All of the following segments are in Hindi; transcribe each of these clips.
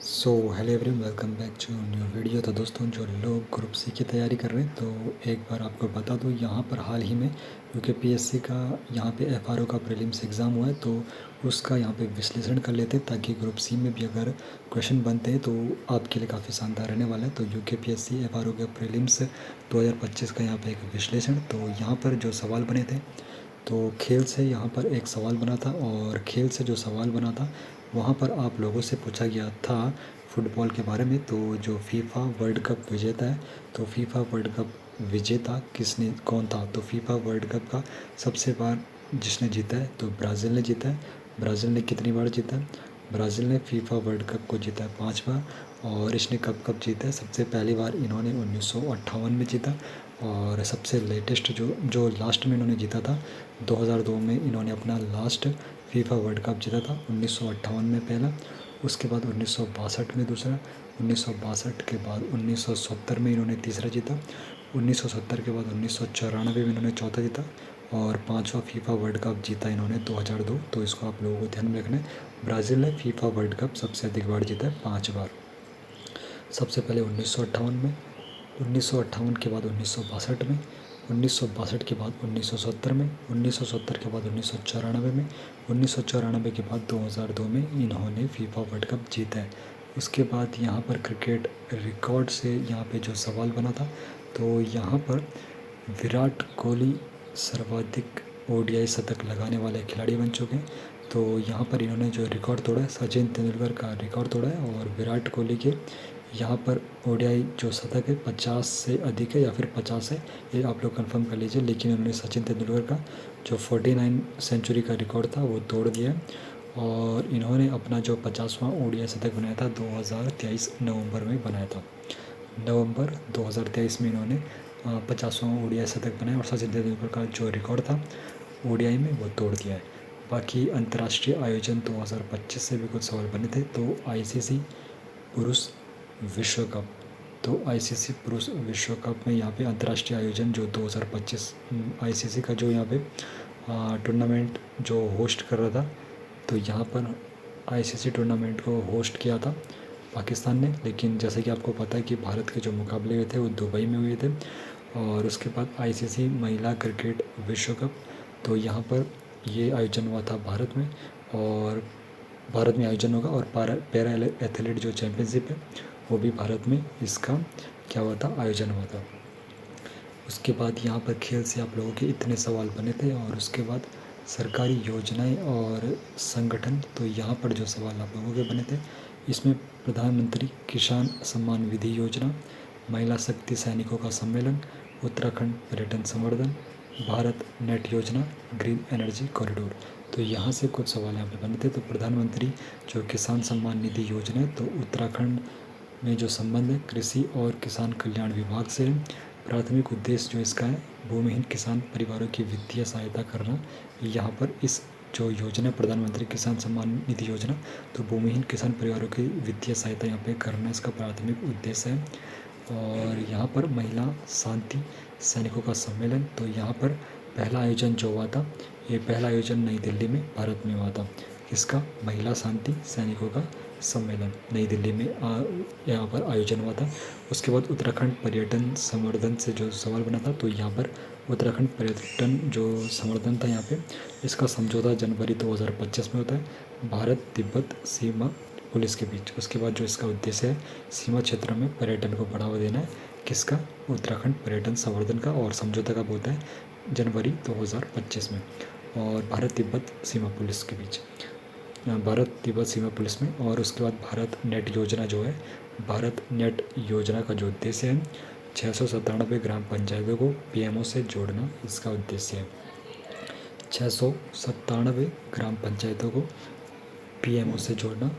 So hello everyone, welcome back to new video. तो दोस्तों, जो लोग ग्रुप सी की तैयारी कर रहे हैं तो एक बार आपको बता दूं, यहाँ पर हाल ही में यूकेपीएससी का यहाँ पे एफआरओ का प्रीलिम्स एग्ज़ाम हुआ है, तो उसका यहाँ पे विश्लेषण कर लेते हैं ताकि ग्रुप सी में भी अगर क्वेश्चन बनते हैं तो आपके लिए काफ़ी शानदार रहने वाला है। तो यूकेपीएससी एफआरओ के प्रीलिम्स 2025 का यहाँ पर एक विश्लेषण। तो यहाँ पर जो सवाल बने थे, तो खेल से यहाँ पर एक सवाल बना था, और खेल से जो सवाल बना था वहाँ पर आप लोगों से पूछा गया था फुटबॉल के बारे में। तो जो फीफा वर्ल्ड कप विजेता है, तो फीफा वर्ल्ड कप विजेता कौन था? तो फीफा वर्ल्ड कप का सबसे बार जिसने जीता है तो ब्राज़ील ने जीता है। ब्राज़ील ने कितनी बार जीता है? ब्राज़ील ने फीफा वर्ल्ड कप को जीता है 5 बार। और इसने कब कब जीता है? सबसे पहली बार इन्होंने 1958 में जीता, और सबसे लेटेस्ट जो लास्ट में इन्होंने जीता था 2002 में इन्होंने अपना लास्ट फीफा वर्ल्ड कप जीता था। 1958 में पहला, उसके बाद 1962 में दूसरा, 1962 के बाद 1970 में इन्होंने तीसरा जीता, 1970 के बाद 1994 में इन्होंने चौथा जीता, और पाँचवा फीफा वर्ल्ड कप जीता इन्होंने 2002। तो इसको आप लोगों को ध्यान में रखना है। ब्राज़ील ने फीफा वर्ल्ड कप सबसे अधिक बार जीता है, 5 बार। सबसे पहले 1958 में, 1958 के बाद 1962 में, 1962 के बाद 1970 में, 1970 के बाद 1994 में, 1994 के बाद 2002 में इन्होंने फीफा वर्ल्ड कप जीता है। उसके बाद यहाँ पर क्रिकेट रिकॉर्ड से यहाँ पे जो सवाल बना था, तो यहाँ पर विराट कोहली सर्वाधिक ओडीआई शतक लगाने वाले खिलाड़ी बन चुके हैं। तो यहाँ पर इन्होंने जो रिकॉर्ड तोड़ा है, सचिन तेंदुलकर का रिकॉर्ड तोड़ा है, और विराट कोहली के यहाँ पर ओडीआई जो शतक है 50 से अधिक है या फिर 50 है, ये आप लोग कंफर्म कर लीजिए। लेकिन उन्होंने सचिन तेंदुलकर का जो 49 सेंचुरी का रिकॉर्ड था वो तोड़ दिया है, और इन्होंने अपना जो 50वां ओडीआई शतक बनाया था 2023 नवंबर में बनाया था। नवंबर 2023 में इन्होंने 50वां ओडीआई शतक बनाया, और सचिन तेंदुलकर का जो रिकॉर्ड था ओडीआई में वो तोड़ दिया है। बाकी अंतर्राष्ट्रीय आयोजन 2025 से भी कुछ सवाल बने थे। तो आईसीसी पुरुष विश्व कप, तो आईसीसी पुरुष विश्व कप में यहाँ पे अंतर्राष्ट्रीय आयोजन जो 2025 आईसीसी का जो यहाँ पे टूर्नामेंट जो होस्ट कर रहा था, तो यहाँ पर आईसीसी टूर्नामेंट को होस्ट किया था पाकिस्तान ने। लेकिन जैसे कि आपको पता है कि भारत के जो मुकाबले हुए थे वो दुबई में हुए थे। और उसके बाद आईसीसी महिला क्रिकेट विश्व कप, तो यहाँ पर ये आयोजन हुआ था भारत में, और भारत में आयोजन होगा। और पैरा एथलीट जो चैम्पियनशिप है वो भी भारत में इसका क्या हुआ था, आयोजन हुआ था। उसके बाद यहाँ पर खेल से आप लोगों के इतने सवाल बने थे। और उसके बाद सरकारी योजनाएं और संगठन, तो यहाँ पर जो सवाल आप लोगों के बने थे इसमें प्रधानमंत्री किसान सम्मान निधि योजना, महिला शक्ति सैनिकों का सम्मेलन, उत्तराखंड पर्यटन संवर्धन, भारत नेट योजना, ग्रीन एनर्जी कॉरिडोर। तो यहाँ से कुछ सवाल यहाँ पे बने थे। तो प्रधानमंत्री जो किसान सम्मान निधि योजना है, तो उत्तराखंड में जो संबंध है कृषि और किसान कल्याण विभाग से है। प्राथमिक उद्देश्य जो इसका है भूमिहीन किसान परिवारों की वित्तीय सहायता करना। यहाँ पर इस जो योजना प्रधानमंत्री किसान सम्मान निधि योजना, तो भूमिहीन किसान परिवारों की वित्तीय सहायता यहाँ पे करना इसका प्राथमिक उद्देश्य है। और यहाँ पर महिला शांति सैनिकों का सम्मेलन, तो यहाँ पर पहला आयोजन जो हुआ था, ये पहला आयोजन नई दिल्ली में भारत में हुआ था। इसका महिला शांति सैनिकों का सम्मेलन नई दिल्ली में यहाँ पर आयोजन हुआ था। उसके बाद उत्तराखंड पर्यटन संवर्धन से जो सवाल बना था, तो यहाँ पर उत्तराखंड पर्यटन जो संवर्धन था यहाँ पे, इसका समझौता जनवरी 2025 में होता है भारत तिब्बत सीमा पुलिस के बीच। उसके बाद जो इसका उद्देश्य है सीमा क्षेत्र में पर्यटन को बढ़ावा देना है, किसका? उत्तराखंड पर्यटन संवर्धन का। और समझौता कब होता है? जनवरी 2025 में, और भारत तिब्बत सीमा पुलिस के बीच, भारत तिब्बत सीमा पुलिस में। और उसके बाद भारत नेट योजना जो है, भारत नेट योजना का जो उद्देश्य है 697 ग्राम पंचायतों को पीएमओ से जोड़ना, इसका उद्देश्य है 697 ग्राम पंचायतों को पीएमओ से जोड़ना,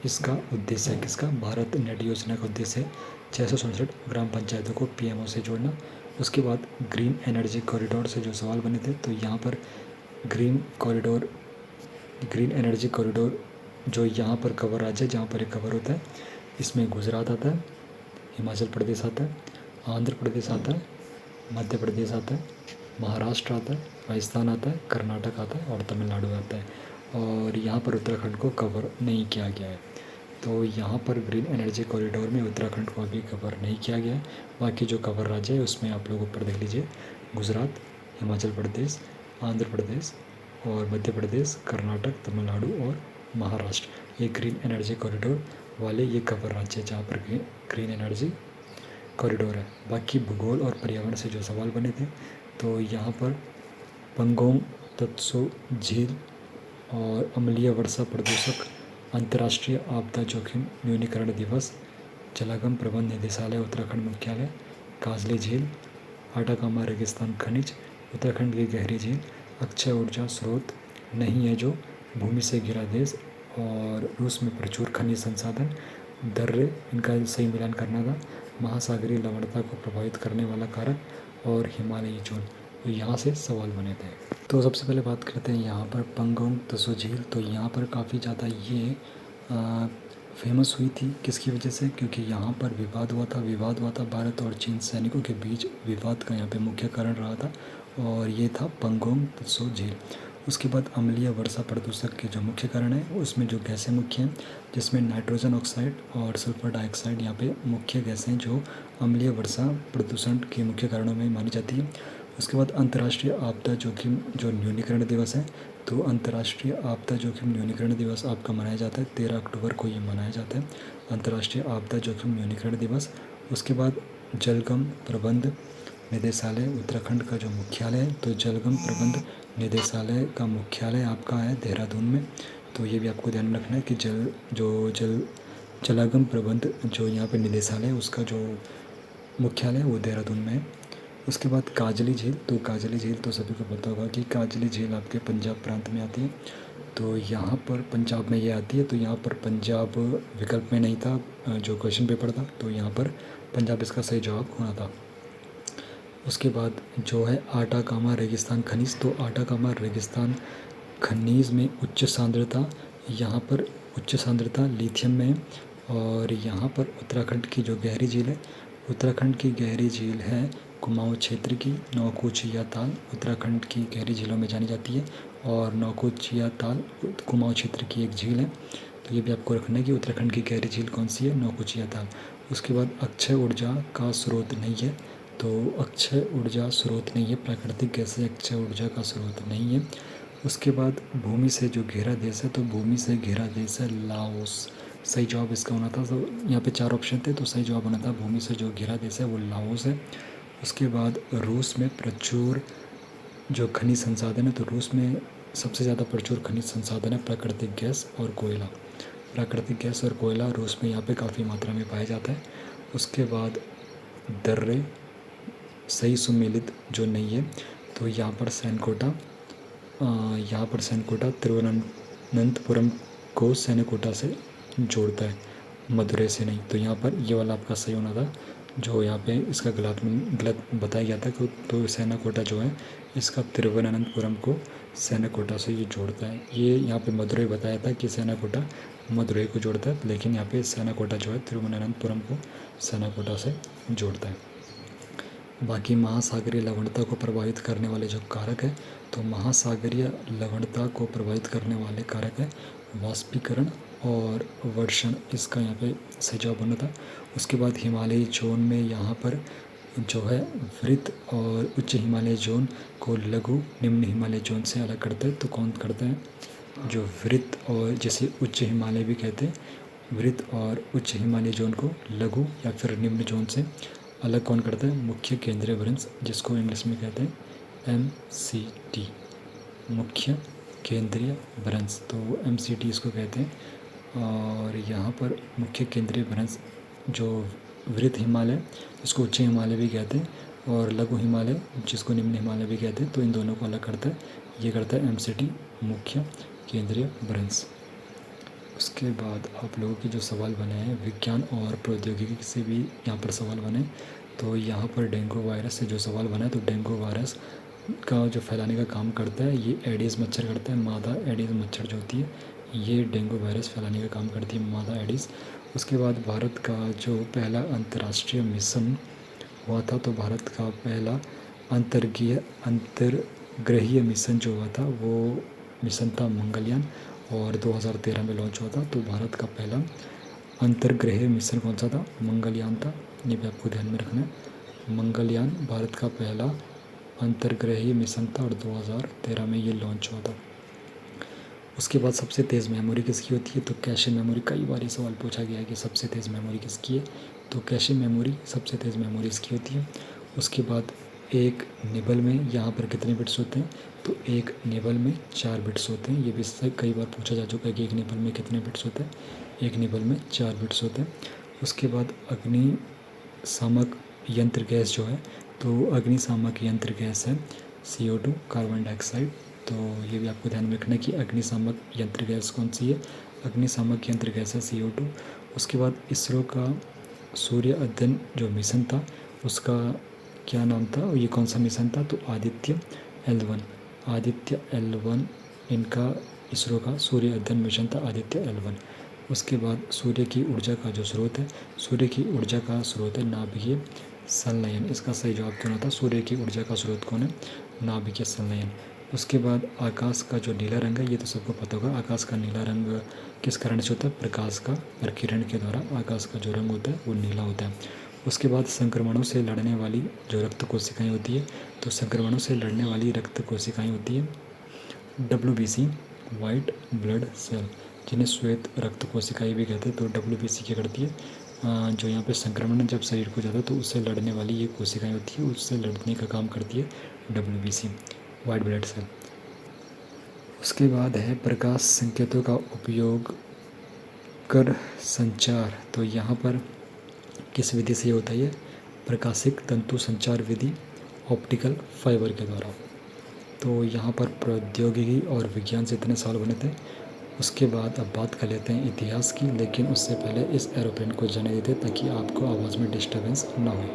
इसका उद्देश्य है किसका? भारत नेट योजना का उद्देश्य है 667 ग्राम पंचायतों को पीएमओ से जोड़ना। उसके बाद ग्रीन एनर्जी कॉरिडोर से जो सवाल बने थे, तो यहाँ पर ग्रीन एनर्जी कॉरिडोर जो यहाँ पर कवर राज्य है, जहाँ पर ये कवर होता है, इसमें गुजरात आता है, हिमाचल प्रदेश आता है, आंध्र प्रदेश आता है, मध्य प्रदेश आता है, महाराष्ट्र आता है, राजस्थान आता है, कर्नाटक आता है, और तमिलनाडु आता है। और यहाँ पर उत्तराखंड को कवर नहीं किया गया है। तो यहाँ पर ग्रीन एनर्जी कॉरिडोर में उत्तराखंड को अभी कवर नहीं किया गया है। बाकी जो कवर राज्य है उसमें आप लोग ऊपर देख लीजिए, गुजरात, हिमाचल प्रदेश, आंध्र प्रदेश और मध्य प्रदेश, कर्नाटक, तमिलनाडु और महाराष्ट्र, ये ग्रीन एनर्जी कॉरिडोर वाले ये कवर राज्य है जहाँ पर ग्रीन एनर्जी कॉरिडोर है। बाकी भूगोल और पर्यावरण से जो सवाल बने थे, तो यहाँ पर पंगोंग त्सो झील और अम्लीय वर्षा प्रदूषक, अंतर्राष्ट्रीय आपदा जोखिम न्यूनीकरण दिवस, जलागम प्रबंध निदेशालय उत्तराखंड मुख्यालय, काजली झील, आटाकामा रेगिस्तान खनिज, उत्तराखंड की गहरी झील, अक्षय ऊर्जा स्रोत नहीं है जो भूमि से घिरा देश और रूस में प्रचुर खनिज संसाधन, दर्रे, इनका सही मिलान करना था, महासागरीय लवणता को प्रभावित करने वाला कारक और हिमालयी जोन। तो यहाँ से सवाल बने थे। तो सबसे पहले बात करते हैं यहाँ पर पंगोंग त्सो झील। तो यहाँ पर काफ़ी ज़्यादा ये फेमस हुई थी, किसकी वजह से? क्योंकि यहाँ पर विवाद हुआ था भारत और चीन सैनिकों के बीच। विवाद का यहाँ पे मुख्य कारण रहा था और ये था पंगोंग त्सो झील। उसके बाद अम्लीय वर्षा प्रदूषक के जो मुख्य कारण है उसमें जो गैसें मुख्य हैं, जिसमें नाइट्रोजन ऑक्साइड और सल्फर डाइऑक्साइड यहाँ पे मुख्य गैसें जो अम्लीय वर्षा प्रदूषण के मुख्य कारणों में मानी जाती है। उसके बाद अंतर्राष्ट्रीय आपदा जोखिम जो न्यूनीकरण दिवस है, तो अंतर्राष्ट्रीय आपदा जोखिम न्यूनीकरण दिवस आपका मनाया जाता है 13 अक्टूबर को ये मनाया जाता है, अंतर्राष्ट्रीय आपदा जोखिम न्यूनीकरण दिवस। उसके बाद जलगम प्रबंध निदेशालय उत्तराखंड का जो मुख्यालय है, तो जलगम प्रबंध निदेशालय का मुख्यालय आपका है देहरादून में। तो ये भी आपको ध्यान में रखना है कि जलागम प्रबंध जो यहाँ पे निदेशालय है उसका जो मुख्यालय है वो देहरादून में है। उसके बाद काजली झील। तो काजली झील तो सभी को पता होगा कि काजली झील आपके पंजाब प्रांत में आती है। तो यहाँ पर पंजाब में ये आती है, तो यहाँ पर पंजाब विकल्प में नहीं था जो क्वेश्चन पेपर था, तो यहाँ पर पंजाब इसका सही जवाब होना था। उसके बाद जो है आटाकामा रेगिस्तान खनिज। तो आटाकामा रेगिस्तान खनिज में उच्च सांद्रता, यहाँ पर उच्च सांद्रता लिथियम में है। और यहाँ पर उत्तराखंड की जो गहरी झील है, उत्तराखंड की गहरी झील है कुमाऊं क्षेत्र की नौकुचिया ताल उत्तराखंड की गहरी झीलों में जानी जाती है और नौकुचिया ताल कुमाऊं क्षेत्र की एक झील है। तो ये भी आपको रखना है कि उत्तराखंड की गहरी झील कौन सी है, नौकुचिया ताल। उसके बाद अक्षय ऊर्जा का स्रोत नहीं है, तो अक्षय ऊर्जा स्रोत नहीं है, प्राकृतिक गैस से अक्षय ऊर्जा का स्रोत नहीं है। उसके बाद भूमि से जो घिरा देश है, तो भूमि से घिरा देश है लाओस, सही जवाब इसका होना था। तो यहाँ पे 4 ऑप्शन थे, तो सही जवाब होना था भूमि से जो घिरा देश है वो लाओस है। उसके बाद रूस में प्रचुर जो खनिज संसाधन है, तो रूस में सबसे ज़्यादा प्रचुर खनिज संसाधन है प्राकृतिक गैस और कोयला। प्राकृतिक गैस और कोयला रूस में यहाँ पे काफ़ी मात्रा में पाया जाता है। उसके बाद दर्रे सही सुमेलित जो नहीं है, तो यहाँ पर सैनकोटा तिरुवनंतपुरम को सैनकोटा से जोड़ता है, मदुरै से नहीं। तो यहाँ पर ये वाला आपका सही होना था, जो यहाँ पे इसका गलत बताया गया था। तो सैनाकोटा जो है इसका तिरुवनंतपुरम को सैनाकोटा से ये जोड़ता है। ये यहाँ पे मदुरै बताया था कि सैनाकोटा मदुरै को जोड़ता है, लेकिन यहाँ पे सैनाकोटा जो है तिरुवनंतपुरम को सैनाकोटा से जोड़ता है। बाकी महासागरीय लवणता को प्रभावित करने वाले जो कारक है, तो महासागरीय लवणता को प्रभावित करने वाले कारक है वाष्पीकरण और वर्षण, इसका यहाँ पे सही जवाब होना था। उसके बाद हिमालयी जोन में यहाँ पर जो है वृत्त और उच्च हिमालय जोन को लघु निम्न हिमालय जोन से अलग करता है। तो कौन करता है? जो वृत्त और जैसे उच्च हिमालय भी कहते हैं, वृत्त और उच्च हिमालय जोन को लघु या फिर निम्न जोन से अलग कौन करता है? मुख्य केंद्रीय भ्रंश, जिसको इंग्लिश में कहते हैं MCT, मुख्य केंद्रीय भ्रंश। तो MCT इसको कहते हैं। और यहाँ पर मुख्य केंद्रीय भ्रंश जो वृत्त हिमालय, इसको उच्च हिमालय भी कहते हैं, और लघु हिमालय जिसको निम्न हिमालय भी कहते हैं, तो इन दोनों को अलग करता है, ये करता है MCT, मुख्य केंद्रीय भ्रंश। उसके बाद आप लोगों के जो सवाल बने हैं विज्ञान और प्रौद्योगिकी से भी यहाँ पर सवाल बने। तो यहाँ पर डेंगू वायरस से जो सवाल बना है, तो डेंगू वायरस का जो फैलाने का काम करता है ये एडिस मच्छर करता है, मादा एडिस मच्छर जो होती है ये डेंगू वायरस फैलाने का काम करती है, मादा एडिस। उसके बाद भारत का जो पहला अंतर्राष्ट्रीय मिशन हुआ था, तो भारत का पहला अंतर्ग्रहीय मिशन जो हुआ था वो मिशन था मंगलयान, और 2013 में लॉन्च हुआ था। तो भारत का पहला अंतर्ग्रह मिशन कौन सा था? मंगलयान था। ये भी आपको ध्यान में रखना है। मंगलयान भारत का पहला अंतर्ग्रहीय मिशन था और 2013 में ये लॉन्च हुआ था। उसके बाद सबसे तेज़ मेमोरी किसकी होती है? तो कैशे मेमोरी। कई बार ये सवाल पूछा गया है कि सबसे तेज़ मेमोरी किसकी है, तो कैशे मेमोरी सबसे तेज़ मेमोरी इसकी होती है। उसके बाद एक निबल में यहाँ पर कितने बिट्स होते हैं? तो एक निबल में 4 बिट्स होते हैं। ये भी कई बार पूछा जा चुका है कि एक निबल में कितने बिट्स होते हैं। एक निबल में 4 बिट्स होते हैं। उसके बाद अग्निशामक यंत्र गैस जो है, तो अग्निशामक यंत्र गैस है CO2, कार्बन डाइऑक्साइड। तो ये भी आपको ध्यान में रखना है कि अग्निशामक यंत्र गैस कौन सी है? अग्निशामक यंत्र गैस है CO2। उसके बाद इसरो का सूर्य अध्ययन जो मिशन था उसका क्या नाम था? ये कौन सा मिशन था? तो आदित्य L1। आदित्य L1 इनका इसरो का सूर्य अध्ययन मिशन था, आदित्य L1। उसके बाद सूर्य की ऊर्जा का जो स्रोत है, सूर्य की ऊर्जा का स्रोत है नाभिकीय संलयन। इसका सही जवाब क्या होता है? सूर्य की ऊर्जा का स्रोत कौन है? नाभिकीय संलयन। उसके बाद आकाश का जो नीला रंग है, ये तो सबको पता होगा। आकाश का नीला रंग किस कारण से होता है? प्रकाश का प्रकीर्णन के द्वारा आकाश का जो रंग होता है वो नीला होता है। उसके बाद संक्रमणों से लड़ने वाली जो रक्त कोशिकाएं होती है, तो संक्रमणों से लड़ने वाली रक्त कोशिकाएं होती है WBC, वाइट ब्लड सेल, जिन्हें श्वेत रक्त कोशिकाएं भी कहते हैं। तो WBC क्या करती है? जो यहाँ पे संक्रमण जब शरीर को जाता है तो उससे लड़ने वाली ये कोशिकाएं होती है, उससे लड़ने का काम करती है WBC, वाइट ब्लड सेल। उसके बाद है प्रकाश संकेतों का उपयोग कर संचार। तो यहाँ पर किस विधि से होता है? प्रकाशिक तंतु संचार विधि, ऑप्टिकल फाइबर के द्वारा। तो यहाँ पर प्रौद्योगिकी और विज्ञान से इतने सवाल बने थे। उसके बाद अब बात कर लेते हैं इतिहास की, लेकिन उससे पहले इस एरोप्लेन को जाने देते ताकि आपको आवाज़ में डिस्टर्बेंस ना हो।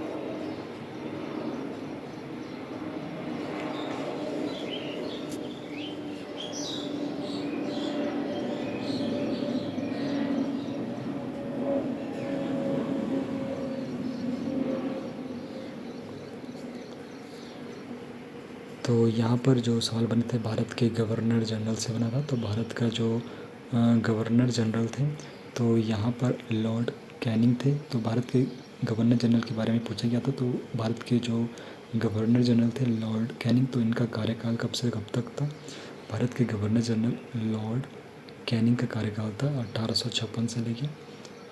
तो यहाँ पर जो सवाल बने थे भारत के गवर्नर जनरल से बना था। तो भारत का जो गवर्नर जनरल थे, तो यहाँ पर लॉर्ड कैनिंग थे। तो भारत के गवर्नर जनरल के बारे में पूछा गया था। तो भारत के जो गवर्नर जनरल थे लॉर्ड कैनिंग, तो इनका कार्यकाल कब से कब तक था? भारत के गवर्नर जनरल लॉर्ड कैनिंग का कार्यकाल था 1856 से लेके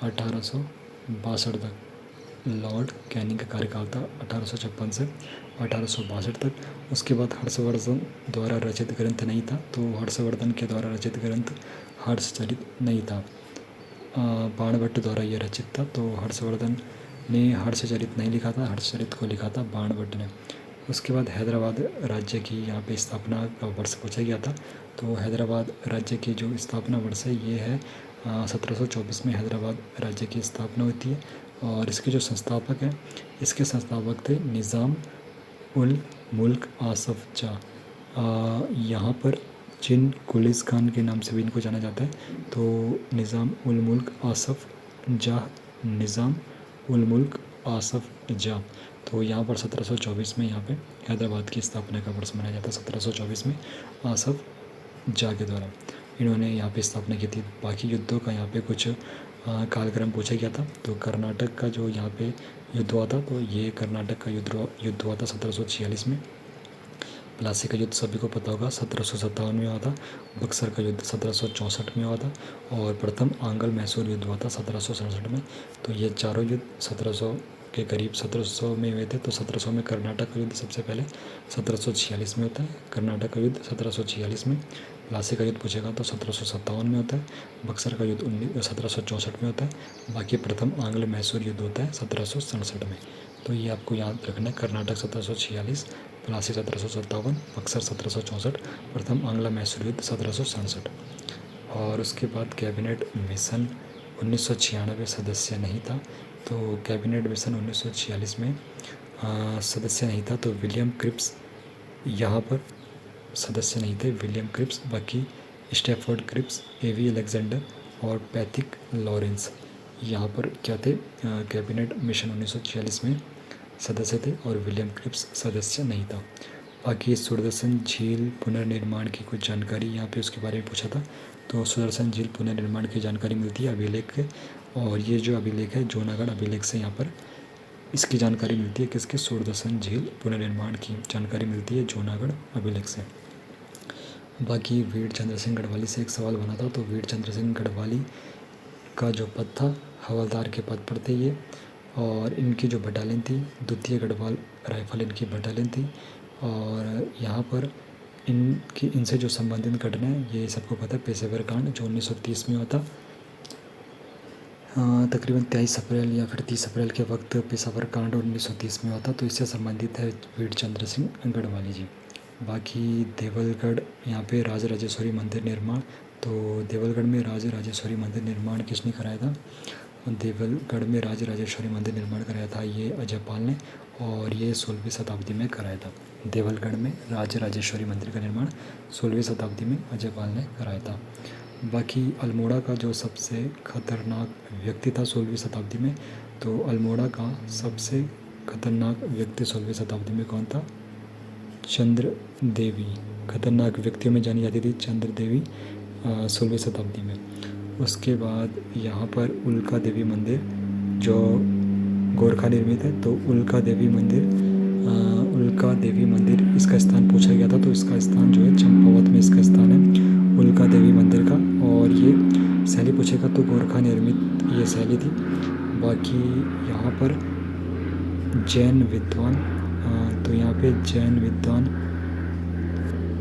1862 तक। लॉर्ड कैनिंग का कार्यकाल था 1856 से 1862 तक। उसके बाद हर्षवर्धन द्वारा रचित ग्रंथ नहीं था। तो हर्षवर्धन के द्वारा रचित ग्रंथ हर्षचरित नहीं था, बाणभट्ट द्वारा यह रचित था। तो हर्षवर्धन ने हर्षचरित नहीं लिखा था, हर्षचरित को लिखा था बाणभट्ट ने। उसके बाद हैदराबाद राज्य की यहाँ पे स्थापना का वर्ष पूछा गया था। तो हैदराबाद राज्य की जो स्थापना वर्ष है ये है 1724 में हैदराबाद राज्य की स्थापना होती है। और इसके जो संस्थापक हैं, इसके संस्थापक थे निज़ाम उल मुल्क आसफ़ जाह। यहाँ पर जिन कुलिस खान के नाम से भी इनको जाना जाता है, तो निज़ाम उल मुल्क आसफ़ जाह, निज़ाम उल मुल्क आसफ़ जाह। तो यहाँ पर 1724 में यहाँ पे हैदराबाद की स्थापना का वर्ष मनाया जाता है। 1724 में आसफ़ जाह के द्वारा इन्होंने यहाँ पे स्थापना की थी। बाकी युद्धों का यहाँ पे कुछ कालक्रम पूछा गया था। तो कर्नाटक का जो यहाँ पे युद्ध हुआ था, तो ये कर्नाटक का युद्ध हुआ था 1746 में। प्लासी का युद्ध सभी को पता होगा 1757 में हुआ था। बक्सर का युद्ध 1764 में हुआ था। और प्रथम आंग्ल मैसूर युद्ध हुआ था 1767 में। तो ये चारों युद्ध 1700 के करीब 1700 में हुए थे। तो 1700 में कर्नाटक का युद्ध सबसे पहले 1746 में होता है, कर्नाटक का युद्ध 1746 में। प्लासी का युद्ध पूछेगा तो 1757 में होता है। बक्सर का युद्ध 1764 में होता है। बाकी प्रथम आंग्ल मैसूर युद्ध होता है 1767 में। तो ये आपको याद रखना है, कर्नाटक 1746, प्लासी 1757, बक्सर 1764, प्रथम आंग्ल मैसूर युद्ध 1767। और उसके बाद कैबिनेट मिशन 1996 सदस्य नहीं था। तो कैबिनेट मिशन 1946 में सदस्य नहीं था। तो विलियम क्रिप्स यहाँ पर सदस्य नहीं थे, विलियम क्रिप्स। बाकी स्टैफोर्ड क्रिप्स, एवी अलेक्जेंडर और पैथिक लॉरेंस यहाँ पर क्या थे? कैबिनेट मिशन 1946 में सदस्य थे और विलियम क्रिप्स सदस्य नहीं था। बाकी सुदर्शन झील पुनर्निर्माण की कुछ जानकारी यहाँ पे उसके बारे में पूछा था। तो सुदर्शन झील पुनर्निर्माण की जानकारी मिलती है अभिलेख और ये जो अभिलेख है जूनागढ़ अभिलेख से यहाँ पर इसकी जानकारी मिलती है, किसके, सूरदर्शन झील पुनर्निर्माण की जानकारी मिलती है जूनागढ़ अभिलेख से। बाकी वीर चंद्र सिंह गढ़वाली से एक सवाल बना था, तो वीर चंद्र सिंह गढ़वाली का जो पद था हवलदार के पद पर थे ये, और इनकी जो बटालियन थी द्वितीय गढ़वाल राइफल इनकी बटालियन थी। और यहाँ पर इनसे जो संबंधित घटना है ये सबको पता है, पेशेवर कांड जो 1930 में होता, तकरीबन 23 अप्रैल या फिर 30 अप्रैल के वक्त पेशावर कांड 1930 में होता, तो इससे संबंधित है वीर चंद्र सिंह गढ़वाली जी। बाकी देवलगढ़ यहाँ पे राजराजेश्वरी मंदिर निर्माण, तो देवलगढ़ में राजराजेश्वरी मंदिर निर्माण किसने कराया था? देवलगढ़ में राजराजेश्वरी मंदिर निर्माण कराया था ये अजयपाल ने, और ये 16वीं शताब्दी में कराया था। देवलगढ़ में राजराजेश्वरी मंदिर का निर्माण 16वीं शताब्दी में अजयपाल ने कराया था। बाकी अल्मोड़ा का जो सबसे खतरनाक व्यक्ति था 16वीं शताब्दी में, तो अल्मोड़ा का सबसे खतरनाक व्यक्ति 16वीं शताब्दी में कौन था? चंद्र देवी। खतरनाक व्यक्तियों में जानी जाती थी चंद्र देवी 16वीं शताब्दी में। उसके बाद यहाँ पर उल्का देवी मंदिर जो गोरखा निर्मित है, तो उल्का देवी मंदिर इसका स्थान पूछा गया था, तो इसका स्थान जो है चंपावत में इसका स्थान है उल्का देवी मंदिर का। और ये शैली पूछेगा तो गोरखा निर्मित ये शैली थी। बाकी यहाँ पर जैन विद्वान, तो यहाँ पे जैन विद्वान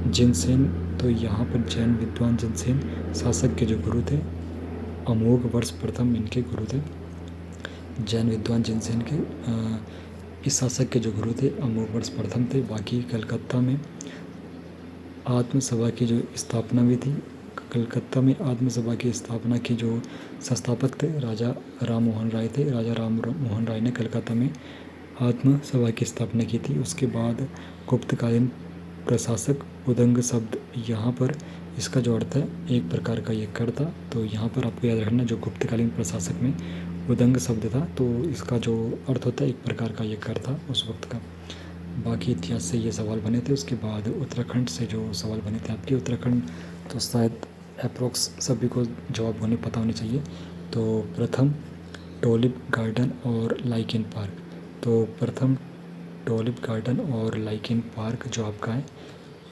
जिनसेन, तो यहाँ पर जैन विद्वान जिनसेन शासक के जो गुरु थे, अमोघ वर्ष प्रथम इनके गुरु थे। जैन विद्वान जिनसेन के इस शासक के जो गुरु थे अमोघ वर्ष प्रथम थे। बाकी कलकत्ता में आत्मसभा की जो स्थापना हुई थी, कलकत्ता में आत्मसभा की स्थापना की जो संस्थापक थे राजा राम मोहन राय थे। राजा राम मोहन राय ने कलकत्ता में आत्मसभा की स्थापना की थी। उसके बाद गुप्तकालीन प्रशासक उदंग शब्द यहाँ पर इसका जो अर्थ है एक प्रकार का ये कर था, तो यहाँ पर आपको याद रखना जो गुप्तकालीन प्रशासक में उदंग शब्द था, तो इसका जो अर्थ होता है एक प्रकार का ये कर था उस वक्त का। बाकी इतिहास से ये सवाल बने थे। उसके बाद उत्तराखंड से जो सवाल बने थे आपके, उत्तराखंड तो शायद अप्रोक्स सभी को जवाब होने पता होने चाहिए। तो प्रथम टोलिप गार्डन और लाइकेन पार्क, तो प्रथम टोलिप गार्डन और लाइकेन पार्क जो आपका है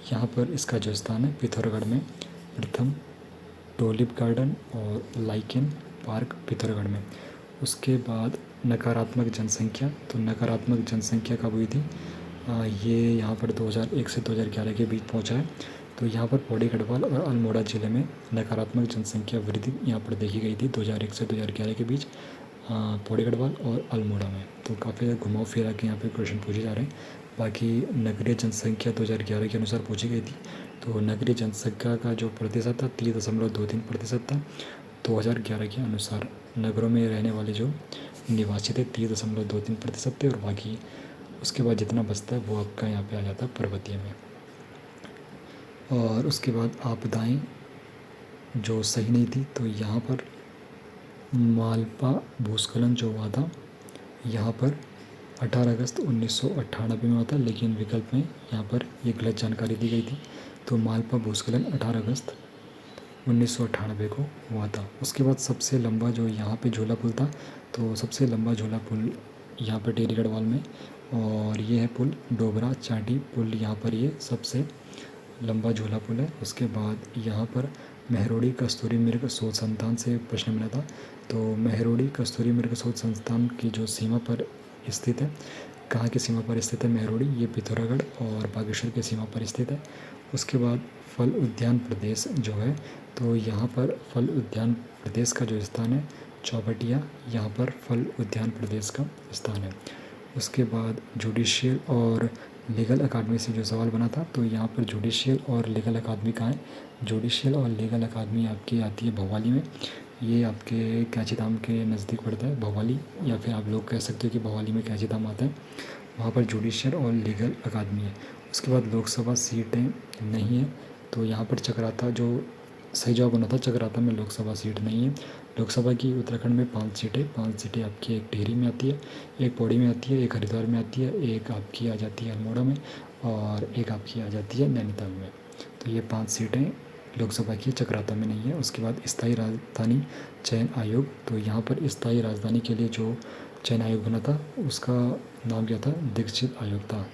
यहाँ पर इसका जो स्थान है पिथौरागढ़ में, प्रथम टोलिप गार्डन और लाइकेन पार्क पिथौरागढ़ में। उसके बाद नकारात्मक जनसंख्या, तो नकारात्मक जनसंख्या कब हुई थी? ये यहाँ पर 2001 से 2011 के बीच पहुँचा है। तो यहाँ पर पौड़ी गढ़वाल और अल्मोड़ा ज़िले में नकारात्मक जनसंख्या वृद्धि यहाँ पर देखी गई थी 2001 से 2011 के बीच पौड़ी गढ़वाल और अल्मोड़ा में। तो काफ़ी घुमाव फिरा के यहाँ पे क्वेश्चन पूछे जा रहे हैं। बाकी नगरीय जनसंख्या 2011 के अनुसार पूछी गई थी, तो नगरीय जनसंख्या का जो प्रतिशत था 30.23% था 2011 के अनुसार। नगरों में रहने वाले जो निवासी थे 30.23% थे, और बाकी उसके बाद जितना बचता है वो आपका यहाँ पे आ जाता है पर्वतीय में। और उसके बाद आपदाएं जो सही नहीं थी, तो यहाँ पर मालपा भूस्खलन जो हुआ था यहाँ पर 18 अगस्त 1998 में हुआ था, लेकिन विकल्प में यहाँ पर ये गलत जानकारी दी गई थी। तो मालपा भूस्खलन 18 अगस्त 1998 को हुआ था। उसके बाद सबसे लंबा जो यहाँ पे झूला पुल था, तो सबसे लंबा झूला पुल यहाँ पर टिहरी गढ़वाल में, और ये है पुल डोबरा चाटी पुल, यहाँ पर ये सबसे लंबा झूला पुल है। उसके बाद यहाँ पर महरोड़ी कस्तूरी मृग शोध संस्थान से प्रश्न मिला था, तो महरोड़ी कस्तूरी मृग शोध संस्थान की जो सीमा पर स्थित है, कहाँ की सीमा पर स्थित है महरोड़ी? ये पिथौरागढ़ और बागेश्वर की सीमा पर स्थित है। उसके बाद फल उद्यान प्रदेश जो है, तो यहाँ पर फल उद्यान प्रदेश का जो स्थान है चौबटिया, यहाँ पर फल उद्यान प्रदेश का स्थान है। उसके बाद जुडिशियल और लीगल अकादमी से जो सवाल बना था, तो यहाँ पर जुडिशियल और लीगल अकादमी कहाँ है? जुडिशियल और लीगल अकादमी आपकी आती है भोपाली में। ये आपके कैंची धाम के नज़दीक पड़ता है भोपाली, या फिर आप लोग कह सकते हो कि भोपाली में कैंची धाम आता है, वहाँ पर जुडिशियल और लीगल अकादमी है। उसके बाद लोकसभा सीटें नहीं है, तो यहाँ पर चक्राता जो सही जवाब होना था, चक्राता में लोकसभा सीट नहीं है। लोकसभा की उत्तराखंड में 5 सीटें आपकी एक टिहरी में आती है, एक पौड़ी में आती है, एक हरिद्वार में आती है, एक आपकी आ जाती है अल्मोड़ा में, और एक आपकी आ जाती है नैनीताल में। तो ये 5 सीटें लोकसभा की चक्राता में नहीं है। उसके बाद स्थायी राजधानी चयन आयोग, तो यहाँ पर स्थायी राजधानी के लिए जो चयन आयोग बना था उसका नाम क्या था, दीक्षित आयोग था।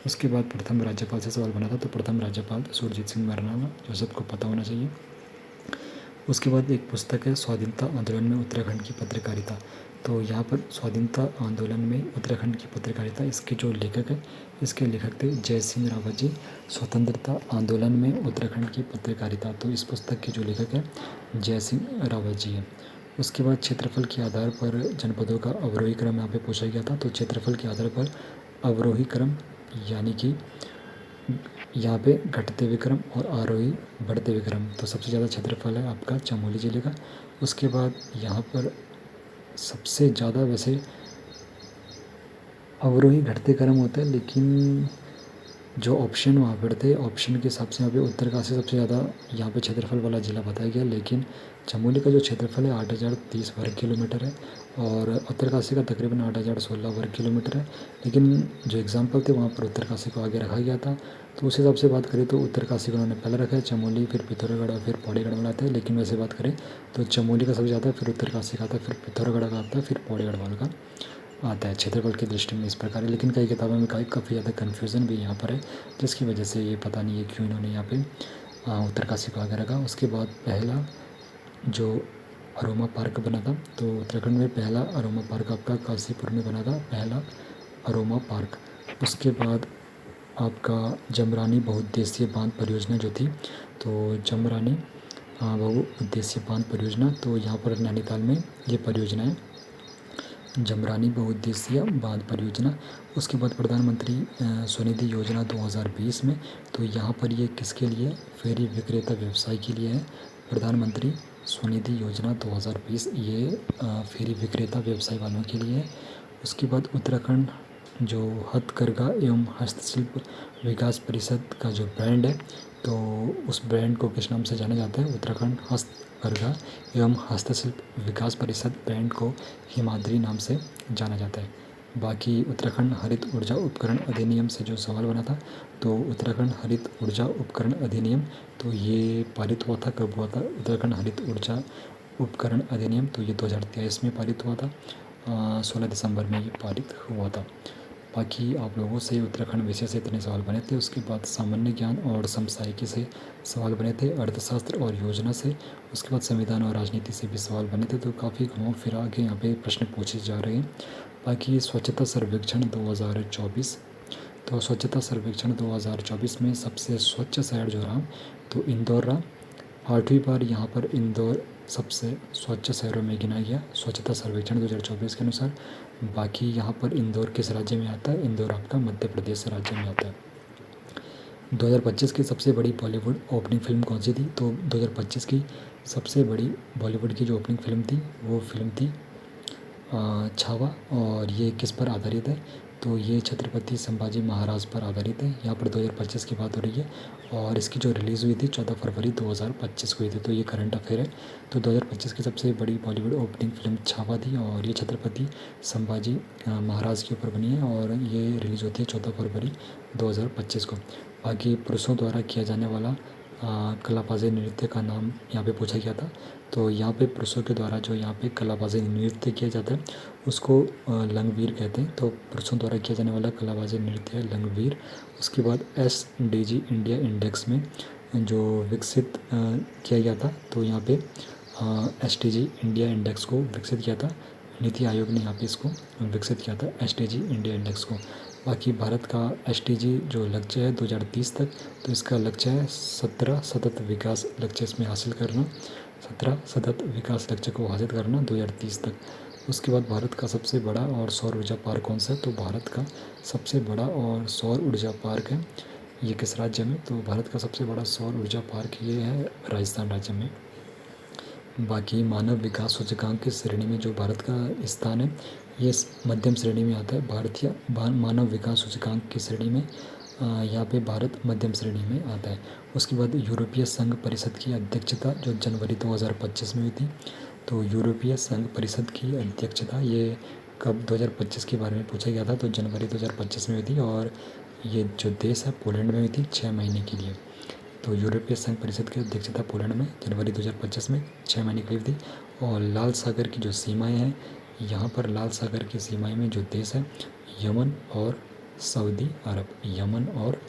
उसके बाद प्रथम राज्यपाल से सवाल बना था, तो प्रथम राज्यपाल सुरजीत सिंह बरनाला, जो सबको पता होना चाहिए। उसके बाद एक पुस्तक है स्वाधीनता आंदोलन में उत्तराखंड की पत्रकारिता, तो यहाँ पर स्वाधीनता आंदोलन में उत्तराखंड की पत्रकारिता, इसके जो लेखक है, इसके लेखक थे जय सिंह रावत जी। स्वतंत्रता आंदोलन में उत्तराखंड की पत्रकारिता, तो इस पुस्तक के जो लेखक है जय सिंह रावत जी हैं। उसके बाद क्षेत्रफल के आधार पर जनपदों का अवरोही क्रम यहाँ पे पूछा गया था, तो क्षेत्रफल के आधार पर अवरोही क्रम यानी कि यहाँ पे घटते हुए क्रम और आरोही बढ़ते हुए क्रम, तो सबसे ज़्यादा क्षेत्रफल है आपका चमोली जिले का। उसके बाद यहाँ पर सबसे ज़्यादा वैसे अवरोही घटते क्रम होता है, लेकिन जो ऑप्शन वहाँ पर थे, ऑप्शन के हिसाब से यहाँ पे उत्तरकाशी सबसे ज़्यादा यहाँ पे क्षेत्रफल वाला ज़िला बताया गया, लेकिन चमोली का जो क्षेत्रफल है 8030 वर्ग किलोमीटर है और उत्तरकाशी का तकरीबन 8016 वर्ग किलोमीटर है। लेकिन जो एग्जाम्पल थे वहाँ पर उत्तरकाशी को आगे रखा गया था, तो उस हिसाब से बात करें तो उत्तरकाशी को उन्होंने पहले रखा है, चमोली फिर पिथौरागढ़ और फिर पौड़ीगढ़ बनाते हैं। लेकिन वैसे बात करें तो चमोली का सबसे ज़्यादा, फिर उत्तरकाशी का आता है, फिर पिथौरागढ़ का आता है, फिर पौड़ीगढ़ वालों का आता है। क्षेत्रफल की दृष्टि में इस प्रकार है, लेकिन कई किताबों में काफ़ी ज़्यादा कन्फ्यूज़न भी यहाँ पर है, जिसकी वजह से ये पता नहीं है क्यों इन्होंने यहाँ पे उत्तरकाशी को आगे रखा। उसके बाद पहला जो अरोमा पार्क बना था, तो उत्तराखंड में पहला अरोमा पार्क आपका काशीपुर में बना था, पहला अरोमा पार्क। उसके बाद आपका जमरानी बहुउद्देशीय बांध परियोजना जो थी, तो जमरानी बहुउद्देशीय बांध परियोजना, तो यहाँ पर नैनीताल में ये परियोजना है, जमरानी बहुउद्देशीय बांध परियोजना। उसके बाद प्रधानमंत्री स्वनिधि योजना 2020 में, तो यहाँ पर ये किसके लिए, फेरी विक्रेता व्यवसाय के लिए है। प्रधानमंत्री स्वनिधि योजना 2020 ये फेरी विक्रेता व्यवसाय वालों के लिए है। उसके बाद उत्तराखंड जो हथकरघा एवं हस्तशिल्प विकास परिषद का जो ब्रांड है, तो उस ब्रांड को किस नाम से जाना जाता है, उत्तराखंड हस्तकरघा एवं हस्तशिल्प विकास परिषद ब्रांड को हिमाद्री नाम से जाना जाता है। बाकी उत्तराखंड हरित ऊर्जा उपकरण अधिनियम से जो सवाल बना था, तो उत्तराखंड हरित ऊर्जा उपकरण अधिनियम, तो ये पारित हुआ था, कब हुआ था, उत्तराखंड हरित ऊर्जा उपकरण अधिनियम, तो ये 2023 में पारित हुआ था, 16 दिसंबर में ये पारित हुआ था। बाकी आप लोगों से उत्तराखंड विषय से इतने सवाल बने थे। उसके बाद सामान्य ज्ञान और समसामयिकी से सवाल बने थे, अर्थशास्त्र और योजना से, उसके बाद संविधान और राजनीति से भी सवाल बने थे। तो काफ़ी घुमा फिरा के यहाँ पे प्रश्न पूछे जा रहे हैं। बाकी स्वच्छता सर्वेक्षण 2024, तो स्वच्छता सर्वेक्षण 2024 में सबसे स्वच्छ शहर जो रहा, तो इंदौर रहा। 8वीं बार यहाँ पर इंदौर सबसे स्वच्छ शहरों में गिना गया स्वच्छता सर्वेक्षण 2024 के अनुसार। बाकी यहाँ पर इंदौर किस राज्य में आता है, इंदौर आपका मध्य प्रदेश राज्य में आता है। 2025 की सबसे बड़ी बॉलीवुड ओपनिंग फिल्म कौन सी थी, तो 2025 की सबसे बड़ी बॉलीवुड की जो ओपनिंग फिल्म थी वो फिल्म थी छावा, और ये किस पर आधारित है, तो ये छत्रपति संभाजी महाराज पर आधारित है। यहाँ पर 2025 की बात हो रही है और इसकी जो रिलीज़ हुई थी 14 फरवरी 2025 को हुई थी, तो ये करंट अफेयर है। तो 2025 की सबसे बड़ी बॉलीवुड ओपनिंग फिल्म छावा थी और ये छत्रपति संभाजी महाराज के ऊपर बनी है और ये रिलीज़ होती है 14 फरवरी 2025 को। बाकी पुरुषों द्वारा किया जाने वाला कलाबाज़ी नृत्य का नाम यहाँ पे पूछा गया था, तो यहाँ पे पुरुषों के द्वारा जो यहाँ पे कलाबाज़ी नृत्य किया जाता है उसको लंगवीर कहते हैं। तो पुरुषों द्वारा किया जाने वाला कलाबाज़ी नृत्य है लंगवीर। उसके बाद SDG इंडिया इंडेक्स में जो विकसित किया गया था, तो यहाँ पे SDG इंडिया इंडेक्स को विकसित किया था, नीति आयोग ने यहाँ पे इसको विकसित किया था SDG इंडिया इंडेक्स को। बाकी भारत का SDG जो लक्ष्य है 2030 तक, तो इसका लक्ष्य है 17 सतत विकास लक्ष्य इसमें हासिल करना, 17 सतत विकास लक्ष्य को हासिल करना 2030 तक। उसके बाद भारत का सबसे बड़ा और सौर ऊर्जा पार्क कौन सा है, तो भारत का सबसे बड़ा और सौर ऊर्जा पार्क है ये किस राज्य में, तो भारत का सबसे बड़ा सौर ऊर्जा पार्क ये है राजस्थान राज्य में। बाकी मानव विकास सूचकांक की श्रेणी में जो भारत का स्थान है ये मध्यम श्रेणी में आता है। भारतीय मानव विकास सूचकांक की श्रेणी में यहाँ पे भारत मध्यम श्रेणी में आता है। उसके बाद यूरोपीय संघ परिषद की अध्यक्षता जो जनवरी 2025 में हुई थी, तो यूरोपीय संघ परिषद की अध्यक्षता ये कब 2025 के बारे में पूछा गया था, तो जनवरी 2025 में हुई थी और ये जो देश है पोलैंड में हुई थी 6 महीने के लिए। तो यूरोपीय संघ परिषद की अध्यक्षता पोलैंड में जनवरी 2025 में 6 महीने के लिए थी। और लाल सागर की जो सीमाएं हैं, यहाँ पर लाल सागर की सीमाएं में जो देश है यमन और सऊदी अरब, यमन और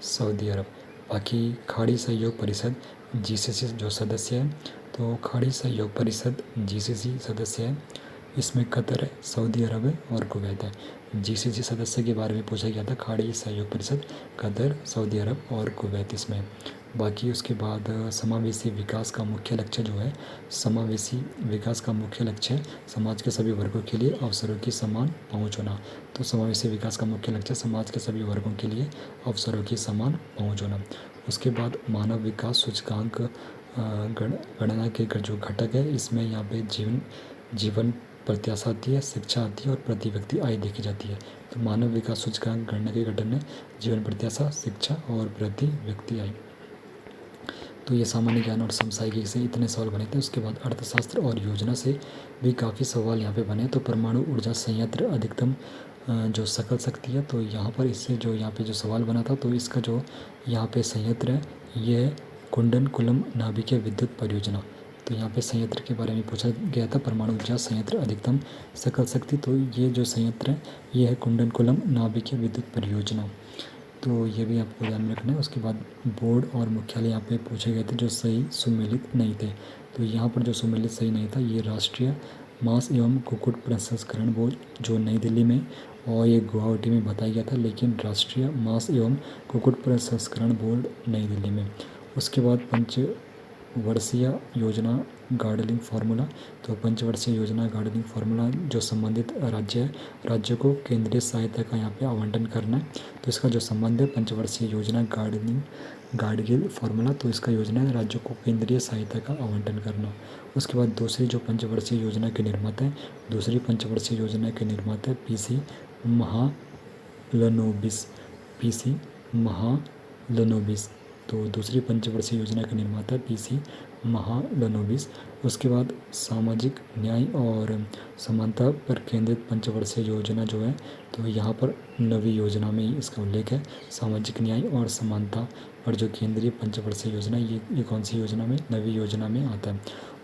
सऊदी अरब। बाकी खाड़ी सहयोग परिषद जीसीसी जो सदस्य है, तो खाड़ी सहयोग परिषद जीसीसी सदस्य है, इसमें कतर है, सऊदी अरब है और कुवैत है। जीसीसी सदस्य के बारे में पूछा गया था, खाड़ी सहयोग परिषद कतर, सऊदी अरब और कुवैत इसमें। बाकी उसके बाद समावेशी विकास का मुख्य लक्ष्य जो है, समावेशी विकास का मुख्य लक्ष्य है समाज के सभी वर्गों के लिए अवसरों की समान पहुंच होना। तो समावेशी विकास का मुख्य लक्ष्य समाज के सभी वर्गों के लिए अवसरों की समान पहुंच होना। उसके बाद मानव विकास सूचकांक गणना के जो घटक है, इसमें यहाँ पे जीवन प्रत्याशा आती है, शिक्षा आती है और प्रति व्यक्ति आय देखी जाती है। तो मानव विकास सूचकांक गणना के घटक में जीवन प्रत्याशा, शिक्षा और प्रति व्यक्ति आय। तो ये सामान्य ज्ञान और समसामयिकी से इतने सवाल बने थे। उसके बाद अर्थशास्त्र और योजना से भी काफ़ी सवाल यहाँ पे बने। तो परमाणु ऊर्जा संयंत्र अधिकतम जो सकल शक्ति है, तो यहाँ पर इससे जो यहाँ पे जो सवाल बना था, तो इसका जो यहाँ पे संयंत्र है ये है कुंडनकुलम नाभिकीय विद्युत परियोजना। तो यहाँ पे संयंत्र के बारे में पूछा गया था, परमाणु ऊर्जा संयंत्र अधिकतम सकल शक्ति। तो ये जो संयंत्र है ये है कुंडनकुलम नाभिकीय विद्युत परियोजना। तो ये भी आपको ध्यान में रखना है। उसके बाद बोर्ड और मुख्यालय यहाँ पे पूछे गए थे जो सही सुमेलित नहीं थे। तो यहाँ पर जो सुमेलित सही नहीं था, ये राष्ट्रीय मांस एवं कुक्कुट प्रसंस्करण बोर्ड जो नई दिल्ली में और ये गुवाहाटी में बताया गया था, लेकिन राष्ट्रीय मांस एवं कुक्कुट प्रसंस्करण बोर्ड नई दिल्ली में। उसके बाद पंचवर्षीय योजना गार्डनिंग फार्मूला। तो पंचवर्षीय योजना गार्डनिंग फार्मूला जो संबंधित राज्य है, राज्य को केंद्रीय सहायता का यहाँ पे आवंटन करना है। तो इसका जो संबंध है पंचवर्षीय योजना गार्डगिल फार्मूला, तो इसका योजना है राज्यों को केंद्रीय सहायता का आवंटन करना। उसके बाद दूसरी जो पंचवर्षीय योजना के निर्माता है, दूसरी पंचवर्षीय योजना के निर्माता है पीसी महालनोबिस। तो दूसरी पंचवर्षीय योजना के निर्माता है पीसी महालनोबिस। उसके बाद सामाजिक न्याय और समानता पर केंद्रित पंचवर्षीय योजना जो है, तो यहाँ पर नवी योजना में इसका उल्लेख है। सामाजिक न्याय और समानता पर जो केंद्रीय पंचवर्षीय योजना, ये कौन सी योजना में, नवी योजना में आता है।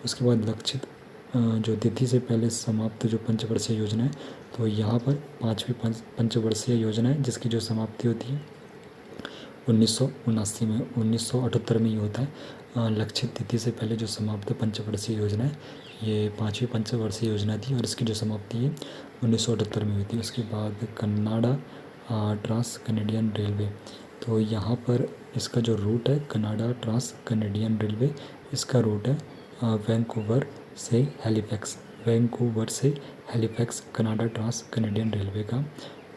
उसके बाद लक्षित जो तिथि से पहले समाप्त जो पंचवर्षीय योजना है, तो यहाँ पर 5वीं पंचवर्षीय योजना है जिसकी जो समाप्ति होती है 1979 में, 1978 में ही होता है। लक्षित तिथि से पहले जो समाप्त पंचवर्षीय योजना है ये 5वीं पंचवर्षीय योजना थी और इसकी जो समाप्ति है 1978 में हुई थी। उसके बाद कनाडा ट्रांस कैनेडियन रेलवे। तो यहाँ पर इसका जो रूट है कनाडा ट्रांस कैनेडियन रेलवे, इसका रूट है वैंकूवर से हैलिफैक्स, वैंकूवर से Halifax Canada trans Canadian railway का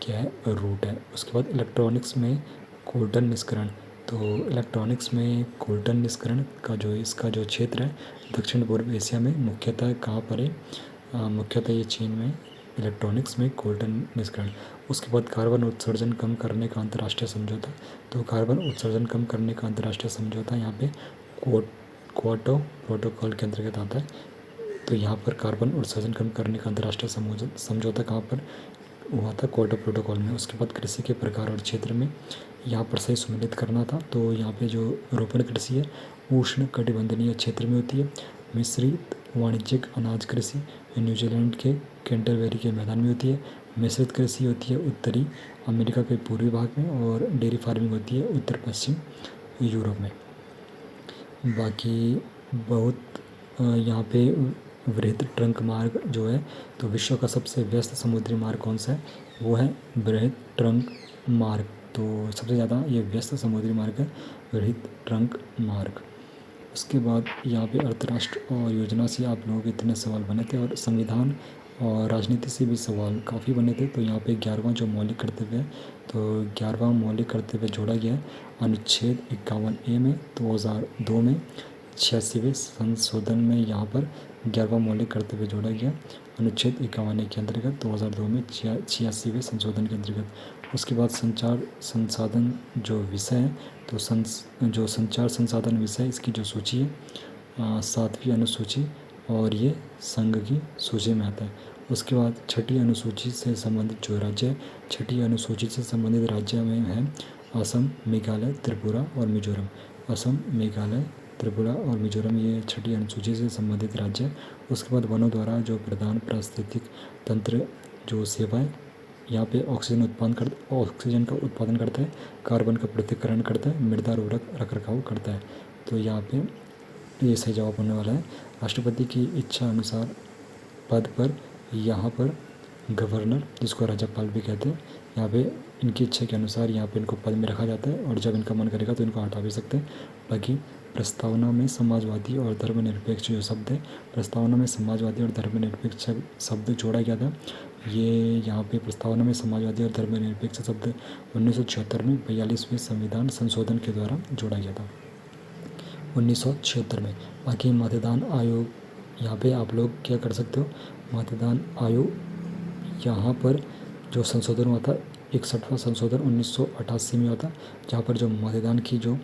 क्या है, रूट है। उसके बाद इलेक्ट्रॉनिक्स में कोल्टन निष्करण। तो इलेक्ट्रॉनिक्स में कोल्टन निष्करण का जो इसका जो क्षेत्र है दक्षिण पूर्व एशिया में, मुख्यतः कहाँ पर है, मुख्यतः ये चीन में इलेक्ट्रॉनिक्स में कोल्टन निष्करण। उसके बाद कार्बन उत्सर्जन कम करने का अंतर्राष्ट्रीय समझौता। तो कार्बन उत्सर्जन कम करने का अंतर्राष्ट्रीय समझौता यहाँ पे क्योटो प्रोटोकॉल के अंतर्गत आता है। तो यहाँ पर कार्बन उत्सर्जन कम करने का अंतर्राष्ट्रीय समझौता कहाँ पर हुआ था, क्योटो प्रोटोकॉल में। उसके बाद कृषि के प्रकार और क्षेत्र में यहाँ पर सही सम्मिलित करना था। तो यहाँ पे जो रोपण कृषि है उष्ण कटिबंधीय क्षेत्र में होती है। मिश्रित वाणिज्यिक अनाज कृषि न्यूजीलैंड के कैंटरबरी के मैदान में होती है। मिश्रित कृषि होती है उत्तरी अमेरिका के पूर्वी भाग में, और डेयरी फार्मिंग होती है उत्तर पश्चिम यूरोप में। बाकी बहुत यहाँ पे वृहद ट्रंक मार्ग जो है, तो विश्व का सबसे व्यस्त समुद्री मार्ग कौन सा है, वो है वृहद ट्रंक मार्ग। तो सबसे ज़्यादा ये व्यस्त समुद्री मार्ग है वृहद ट्रंक मार्ग। उसके बाद यहाँ पे अर्थराष्ट्र और योजना से आप लोगों के इतने सवाल बने थे, और संविधान और राजनीति से भी सवाल काफ़ी बने थे। तो यहाँ पे 11वां जो मौलिक कर्तव्य है, तो 11वां मौलिक कर्तव्य जोड़ा गया है अनुच्छेद 51A में 2002 में 86वें संशोधन में। यहाँ पर 11वां मौलिक कर्तव्य जोड़ा गया अनुच्छेद 51A के अंतर्गत 2002 में 86वें संशोधन के अंतर्गत। उसके बाद संचार संसाधन जो विषय है, तो जो संचार संसाधन विषय इसकी जो सूची है 7वीं अनुसूची, और ये संघ की सूची में आता है। उसके बाद 6ठी अनुसूची से संबंधित जो राज्य है, 6ठी अनुसूची से संबंधित राज्य में है असम, मेघालय, त्रिपुरा और मिजोरम। असम, मेघालय, त्रिपुरा और मिजोरम ये छठी अनुसूची से संबंधित राज्य है। उसके बाद वनों द्वारा जो प्रधान पारिस्थितिक तंत्र जो सेवाएं यहाँ पे ऑक्सीजन का उत्पादन करता है, कार्बन का पृथक्करण करता है, मृदा उर्वरक रखरखाव करता है। तो यहाँ पे ये सही जवाब होने वाला है। राष्ट्रपति की इच्छा अनुसार पद पर यहाँ पर गवर्नर, जिसको राज्यपाल भी कहते हैं, यहाँ पे इनकी इच्छा के अनुसार यहाँ पे इनको पद में रखा जाता है और जब इनका मन करेगा तो इनको हटा भी सकते हैं। बाकी प्रस्तावना में समाजवादी और धर्मनिरपेक्ष जो शब्द है, प्रस्तावना में समाजवादी और धर्मनिरपेक्ष शब्द जोड़ा गया था। ये यहाँ पे प्रस्तावना में समाजवादी और धर्मनिरपेक्ष शब्द 1976 में 42वें संविधान संशोधन के द्वारा जोड़ा गया था, 1976 में। बाकी मतदान आयोग, यहाँ पे आप लोग क्या कर सकते हो, मतदान आयोग यहाँ पर जो संशोधन हुआ था 61वां संशोधन 1988 में हुआ था, जहाँ पर जो मतदान की जो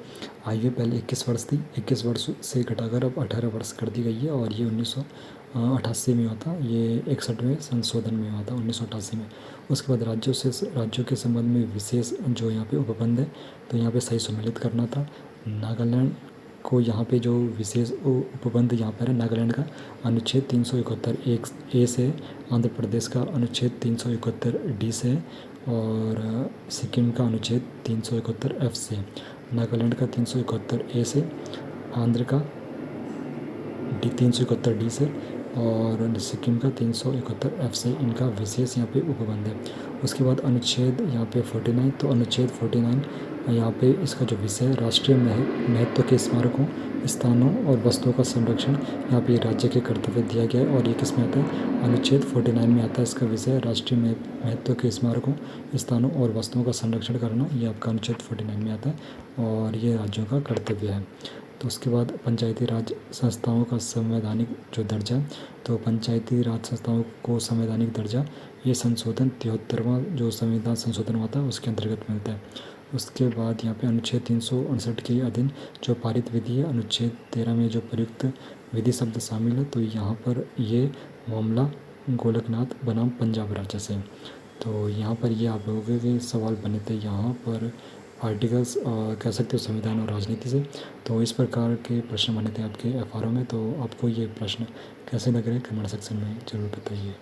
आयु पहले 21 वर्ष थी, 21 वर्ष से घटाकर अब 18 वर्ष कर दी गई है और ये 1988 में हुआ था। ये 61वें संशोधन में हुआ था 1988 में। उसके बाद राज्यों के संबंध में विशेष जो यहाँ पे उपबंध है, तो यहाँ पे सही सम्मिलित करना था। नागालैंड को यहाँ पे जो विशेष उपबंध यहाँ पर है नागालैंड का अनुच्छेद 371 से, आंध्र प्रदेश का अनुच्छेद 371 से और सिक्किम का अनुच्छेद 371 से। नागालैंड का 371 से, आंध्र का 371 से और सिक्किम का 371 से इनका विशेष यहाँ पे उपबंध है। उसके बाद अनुच्छेद यहाँ पे 49, तो अनुच्छेद 49 यहाँ पे इसका जो विषय है राष्ट्रीय महत्व के स्मारकों, स्थानों और वस्तुओं का संरक्षण, यहाँ पे राज्य के कर्तव्य दिया गया है और ये किस में आता है, अनुच्छेद 49 में आता है। इसका विषय राष्ट्रीय महत्व के स्मारकों, स्थानों और वस्तुओं का संरक्षण करना, ये आपका अनुच्छेद 49 में आता है और ये राज्यों का कर्तव्य है। तो उसके बाद पंचायती राज संस्थाओं का संवैधानिक जो दर्जा, तो पंचायती राज संस्थाओं को संवैधानिक दर्जा ये संशोधन 73वां जो संविधान संशोधन हुआ था उसके अंतर्गत मिलता है। उसके बाद यहाँ पे अनुच्छेद 359 के अधीन जो पारित विधि है, अनुच्छेद 13 में जो प्रयुक्त विधि शब्द शामिल है, तो यहाँ पर ये मामला गोलकनाथ बनाम पंजाब राज्य से। तो यहाँ पर ये आप लोगों के सवाल बने थे यहाँ पर आर्टिकल्स कह सकते हो संविधान और राजनीति से। तो इस प्रकार के प्रश्न बने थे आपके एफआरओ में। तो आपको ये प्रश्न कैसे लग रहे हैं कमेंट सेक्शन में ज़रूर बताइए।